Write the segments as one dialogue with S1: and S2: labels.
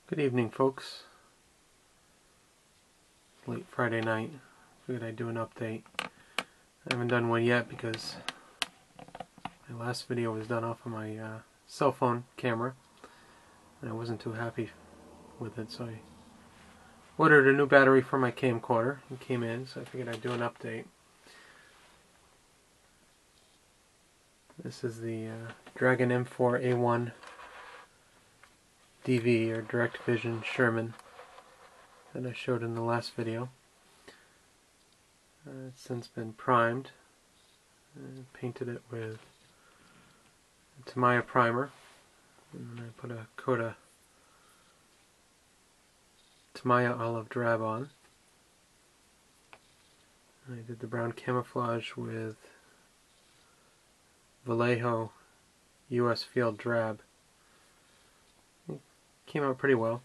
S1: Good evening, folks. Late Friday night. Figured I'd do an update. I haven't done one yet because my last video was done off of my cell phone camera and I wasn't too happy with it, so I ordered a new battery for my camcorder. It came in, so I figured I'd do an update. This is the Dragon M4A1 DV, or Direct Vision Sherman, that I showed in the last video. It's since been primed. Painted it with a Tamiya primer, and then I put a coat of Tamiya olive drab on. And I did the brown camouflage with Vallejo US Field drab. It came out pretty well.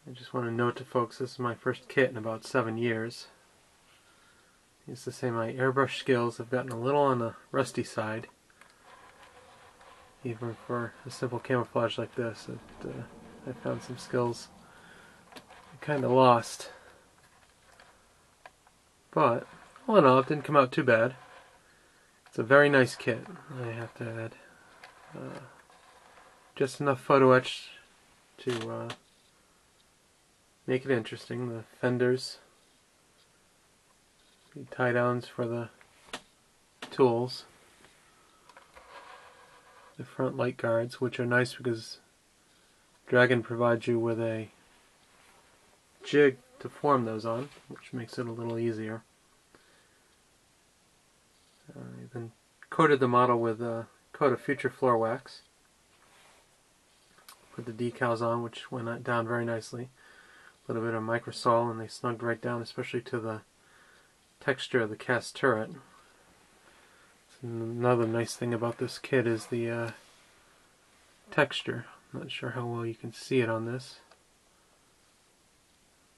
S1: I just want to note to folks, this is my first kit in about 7 years. Needless to say, my airbrush skills have gotten a little on the rusty side. Even for a simple camouflage like this, I found some skills I kind of lost. But all in all, it didn't come out too bad. It's a very nice kit, I have to add. Just enough photo etch to make it interesting. The fenders, the tie downs for the tools, the front light guards, which are nice because Dragon provides you with a jig to form those on, which makes it a little easier. I then coated the model with a coat of Future Floor Wax. Put the decals on, which went down very nicely. A little bit of microsol, and they snugged right down, especially to the texture of the cast turret. Another nice thing about this kit is the texture. I'm not sure how well you can see it on this,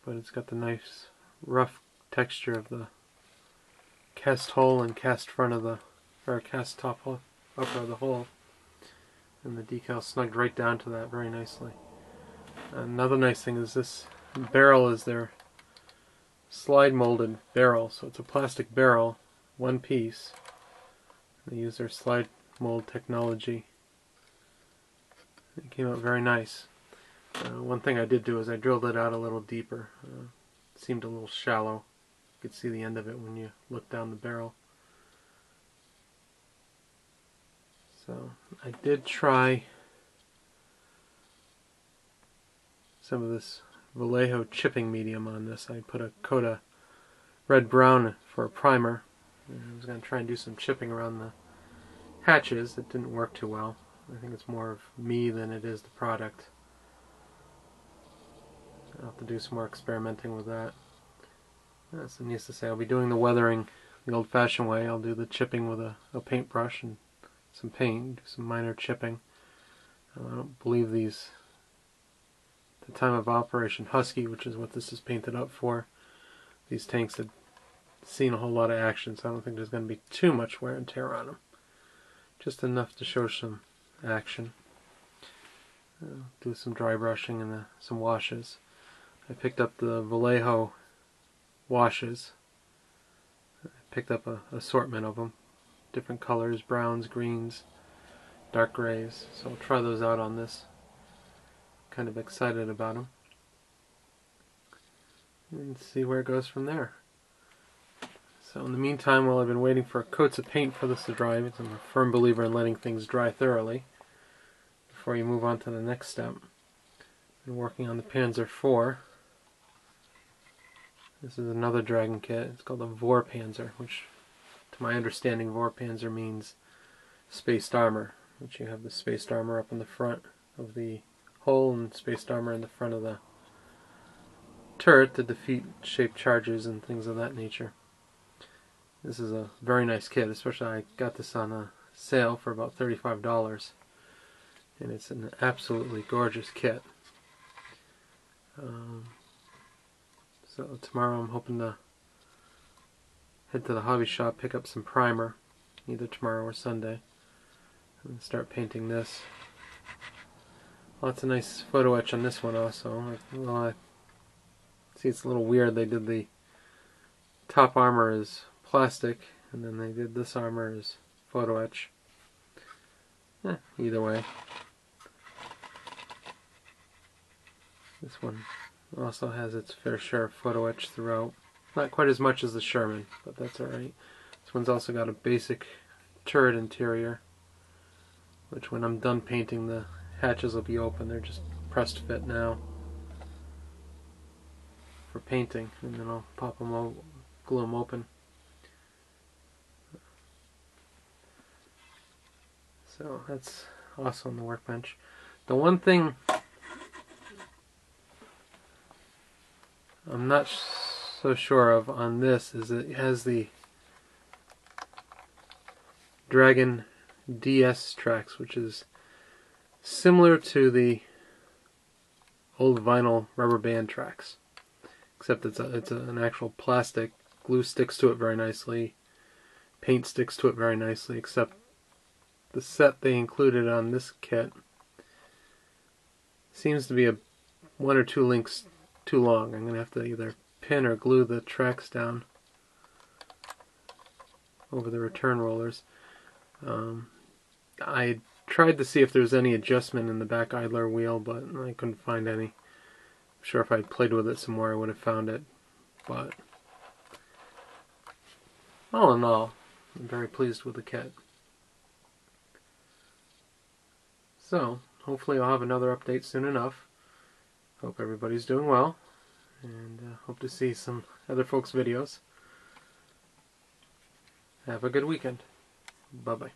S1: but it's got the nice rough texture of the cast hull and cast front of the, or cast top upper of the hull, and the decal snugged right down to that very nicely. Another nice thing is this barrel is their slide molded barrel, so it's a plastic barrel, one piece. They use their slide mold technology. It came out very nice. One thing I did do is I drilled it out a little deeper. It seemed a little shallow. You could see the end of it when you look down the barrel. So I did try some of this Vallejo chipping medium on this. I put a coat of red-brown for a primer. I was going to try and do some chipping around the hatches. It didn't work too well. I think it's more of me than it is the product. I'll have to do some more experimenting with that. So needless to say, I'll be doing the weathering the old-fashioned way. I'll do the chipping with a paintbrush and some paint, do some minor chipping. I don't believe these, at the time of Operation Husky, which is what this is painted up for, these tanks had seen a whole lot of action, so I don't think there's going to be too much wear and tear on them. Just enough to show some action. Do some dry brushing and some washes. I picked up the Vallejo washes. I picked up an assortment of them. Different colors, browns, greens, dark grays. So I'll try those out on this. Kind of excited about them. And see where it goes from there. So in the meantime, while I've been waiting for coats of paint for this to dry, I'm a firm believer in letting things dry thoroughly before you move on to the next step. Been working on the Panzer IV. This is another Dragon kit. It's called a Vorpanzer, which, to my understanding, Vorpanzer means spaced armor, which you have the spaced armor up in the front of the hull and spaced armor in the front of the turret to defeat shaped charges and things of that nature. This is a very nice kit, especially I got this on a sale for about $35, and it's an absolutely gorgeous kit. So tomorrow I'm hoping to head to the hobby shop, pick up some primer, either tomorrow or Sunday, and start painting this. Lots of nice photo etch on this one also. Well, see, it's a little weird. They did the top armor as plastic, and then they did this armor as photo etch. Either way. This one also has its fair share of photo etch throughout. Not quite as much as the Sherman, but that's alright. This one's also got a basic turret interior, which when I'm done painting, the hatches will be open. They're just pressed fit now for painting, and then I'll pop them out, glue them open. So that's also on the workbench. The one thing I'm not so sure of on this is that it has the Dragon DS tracks, which is similar to the old vinyl rubber band tracks, except it's an actual plastic. Glue sticks to it very nicely, paint sticks to it very nicely, except the set they included on this kit seems to be one or two links too long. I'm going to have to either pin or glue the tracks down over the return rollers. I tried to see if there was any adjustment in the back idler wheel, but I couldn't find any. I'm sure if I'd played with it some more I would have found it, but all in all, I'm very pleased with the kit. So, hopefully I'll have another update soon enough. Hope everybody's doing well, and hope to see some other folks' videos. Have a good weekend. Bye-bye.